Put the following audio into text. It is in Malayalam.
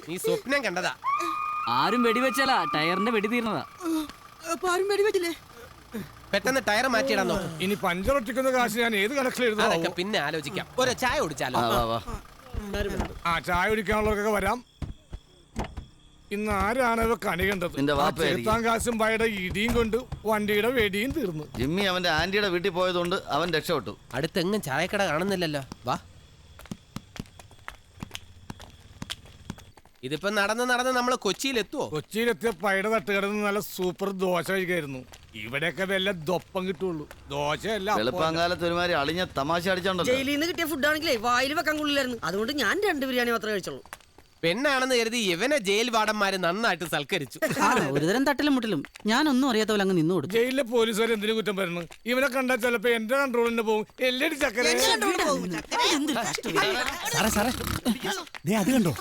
നീ സ്വപ്നം കണ്ടതാ. ആരും വെടിവെച്ചാലാ ടയറിന്റെ വെടി തീർന്നതാ. പെട്ടെന്ന് ടയർ മാറ്റിയിടാൻ നോക്കും. ഇനി പഞ്ചർ ഒട്ടിക്കുന്ന കാശ് ഞാൻ ഏത് കണക്കിലെഴുതാം? അതൊക്കെ പിന്നെ ആലോചിക്കാം. ഒരു ചായ കുടിച്ചാലോ? ആ ചായ കുടിക്കാനുള്ളവർക്കൊക്കെ വരാം. ഇന്ന് ആരാണ് കണി കണ്ടത്? ചെറുത്താൻ കാശും ഭയുടെ ഇടിയും കൊണ്ട് വണ്ടിയുടെ വെടിയും തീർന്നു. ജിമ്മി അവന്റെ ആന്റിയുടെ വീട്ടിൽ പോയതുകൊണ്ട് അവൻ രക്ഷപ്പെട്ടു. അടുത്തെങ്ങും ചായക്കട കാണുന്നില്ലല്ലോ. വാ, ഇതിപ്പോ നടന്ന് നമ്മള് കൊച്ചിയിലെത്തുവോ? കൊച്ചിയിലെത്തിയ പൈയുടെ തട്ടുകടന്ന് നല്ല സൂപ്പർ ദോശ കഴിക്കായിരുന്നു. ഇവിടെയൊക്കെ വല്ല ദൊപ്പം കിട്ടുള്ളൂ. ദോശയല്ല. വെളുപ്പാങ്കാലത്ത് ഒരുമാതിരി അളിഞ്ഞ തമാശ അടിച്ചോണ്ടല്ലോ. ജയിലിൽ നിന്ന് കിട്ടിയ ഫുഡാണെങ്കിലേ വായിൽ വെക്കാൻ കൊള്ളില്ലായിരുന്നു. അതുകൊണ്ട് ഞാൻ 2 ബിരിയാണി മാത്രമേ കഴിച്ചുള്ളൂ. പെണ്ണാണെന്ന് കരുതി ഇവനെ ജയിൽ വാർഡന്മാര് നന്നായിട്ട് സൽക്കരിച്ചു. ഒരുതരം തട്ടിലും മുട്ടിലും ഞാനൊന്നും അറിയാത്ത പോലെ അങ്ങ് നിന്നു കൊടുത്തു. ജയിലിലെ പോലീസുകാർ എന്തിനു കുറ്റം പറയുന്നു? ഇവനെ കണ്ടാൽ ചിലപ്പോ എന്റെ കൺട്രോളിന് പോകും. എല്ലടി ചക്കര അത് കണ്ടോ?